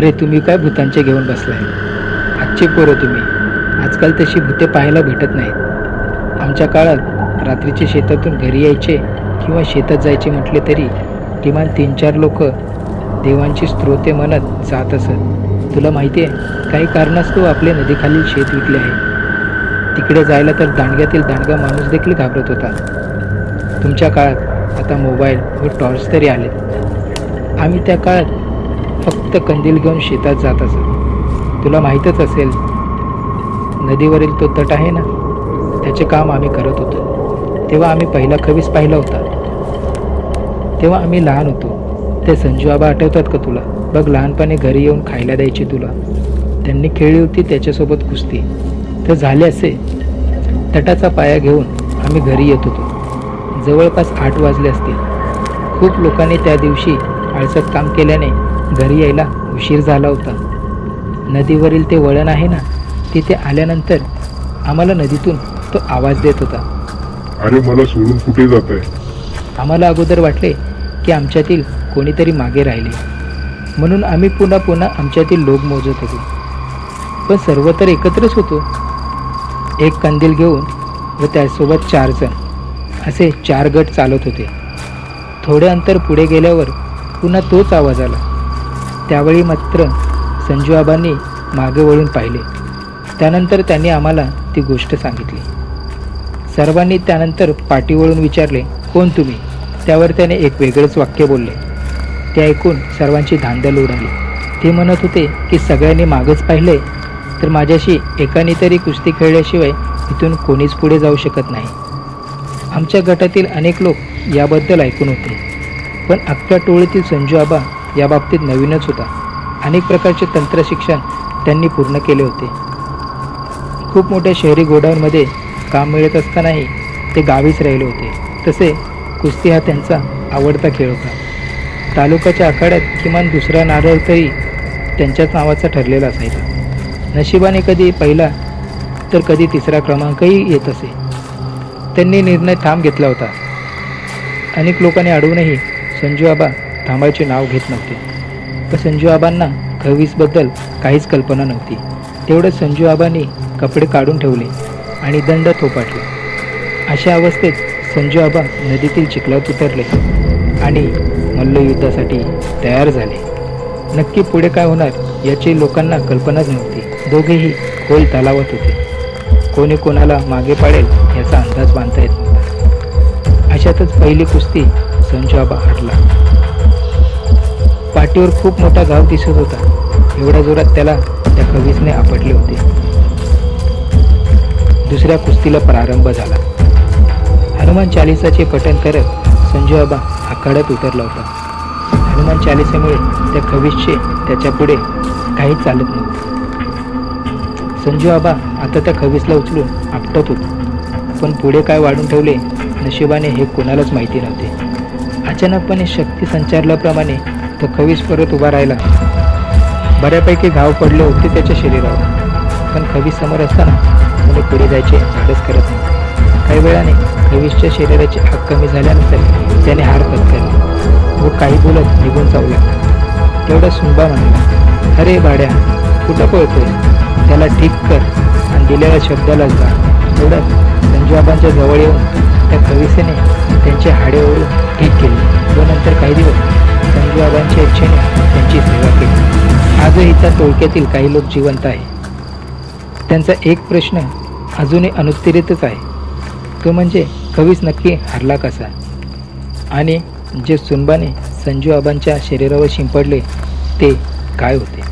अरे तुम्ही काय भूतांचे घेऊन बसलाय? आजचे पोरं तुम्ही. आजकाल तशी भूते पाहायला भेटत नाहीत. आमच्या काळात रात्रीचे शेतातून घरी यायचे किंवा शेतात जायचे म्हटले तरी किमान 3-4 लोक देवांची स्तोत्रे म्हणत जात असत. तुला माहिती आहे, काही कारणास्तव आपले नदीखालील शेत विकले आहे. तिकडे जायला तर दांडग्यातील दांडगा माणूस देखील घाबरत होता. तुमच्या काळात आता मोबाईल व टॉर्च तरी आलेत. आम्ही त्या काळात फक्त कंदील घेऊन शेतात जात असत. तुला माहीतच असेल, नदीवरील तो तट आहे ना, त्याचे काम आम्ही करत होतो. तेव्हा आम्ही पहिला खवीस पाहिला होता. तेव्हा आम्ही लहान होतो. ते संजू आबा आठवतात का तुला? बघ, लहानपणी घरी येऊन खायला द्यायचे तुला. त्यांनी खेळली होती त्याच्यासोबत कुस्ती. तर झाले असे, तटाचा पाया घेऊन आम्ही घरी येत होतो. जवळपास 8 वाजले असतील. खूप लोकांनी त्या दिवशी आळसात काम केल्याने घरी यायला उशीर झाला होता. नदीवरील ते वळण आहे ना, तिथे आल्यानंतर आम्हाला नदीतून तो आवाज देत होता. अरे मला सोडून कुठे जात आहे? आम्हाला अगोदर वाटले की आमच्यातील कोणीतरी मागे राहिले, म्हणून आम्ही पुन्हा पुन्हा आमच्यातील लोक मोजत होतो. पण सर्व तर एकत्रच होतो. एक कंदील घेऊन व त्यासोबत 4 जण, असे 4 गट चालत होते. थोडे अंतर पुढे गेल्यावर पुन्हा तोच आवाज आला. त्यावेळी मात्र संजू आबांनी मागे वळून पाहिले. त्यानंतर त्यांनी आम्हाला ती गोष्ट सांगितली. सर्वांनी त्यानंतर पाठी वळून विचारले, कोण तुम्ही? त्यावर त्याने एक वेगळंच वाक्य बोलले. ते ऐकून सर्वांची धांदल उडाली. ते म्हणत होते की सगळ्यांनी मागच पाहिले तर माझ्याशी एकाने तरी कुस्ती खेळल्याशिवाय इथून कोणीच पुढे जाऊ शकत नाही. आमच्या गटातील अनेक लोक याबद्दल ऐकून होते, पण अख्ख्या टोळीतील संजू आबा या बाबतीत नवीनच होता. अनेक प्रकारचे तंत्रशिक्षण त्यांनी पूर्ण केले होते. खूप मोठ्या शहरी गोडाऊनमध्ये काम मिळत असतानाही ते गावीच राहिले होते. तसे कुस्ती हा त्यांचा आवडता खेळ होता. तालुक्याच्या आखाड्यात किमान दुसरा नारळ तरी त्यांच्याच नावाचा ठरलेला असायचा. नशिबाने कधी पहिला तर कधी 3रा क्रमांकही येत असे. त्यांनी निर्णय ठाम घेतला होता. अनेक लोकांनी अडवूनही संजू आबा थांबायचे नाव घेत नव्हते. पण संजू आबांना खवीसबद्दल काहीच कल्पना नव्हती. तेवढं संजू आबांनी कपडे काढून ठेवले आणि दंड थोपाटले. अशा अवस्थेत संजू आबा नदीतील चिखलात उतरले आणि मल्लयुद्धासाठी तयार झाले. नक्की पुढे काय होणार याची लोकांना कल्पनाच नव्हती. दोघेही खोल तलावात होते. कोणी कोणाला मागे पाडेल याचा अंदाज बांधता येत नव्हता. अशातच पहिली कुस्ती संजू आबा हरला. पाठीवर खूप मोठा घाव दिसत होता. एवढ्या जोरात त्याला त्या खवीसने आपटले होते. दुसऱ्या कुस्तीला प्रारंभ झाला. हनुमान चालिसाचे पठण करत संजू आबा आखाड्यात उतरला होता. हनुमान चालिसेमुळे त्या खवीसचे त्याच्या पुढे काही चालत नव्हते. संजू आबा आता त्या खवीसला उचलून आपटत होता, पण पुढे काय वाढून ठेवले नशिबाने हे कोणालाच माहिती नव्हते. अचानकपणे शक्ती संचारल्याप्रमाणे तो खवीस परत उभा राहिला. बऱ्यापैकी घाव पडले होते त्याच्या शरीरावर, पण खवीस समोर असताना कोणी पुढे जायचे धाडस करत नव्हते. काही वेळाने खवीसच्या शरीराची आग कमी झाल्यानंतर त्याने हार पत्करली व काही बोलत निघून जाऊ लागला. तेवढा सुंबा म्हणला, अरे भाड्या, कुठं पळतोय? त्याला ठीक कर आणि दिलेल्या शब्दाला जा. तेवढ्यात संजू आबांच्या जवळ येऊन त्या खवीसेने त्यांचे हाडे ओढून ठीक केले व नंतर काही दिवस संजू आबांच्या इच्छेने त्यांची सेवा केली. आजही त्या टोळक्यातील काही लोक जिवंत आहे. त्यांचा एक प्रश्न अजूनही अनुत्तरितच आहे, तो म्हणजे खवीस नक्की हरला कसा? आणि जे सुनबाने संजू आबांच्या शरीरावर शिंपडले ते काय होते?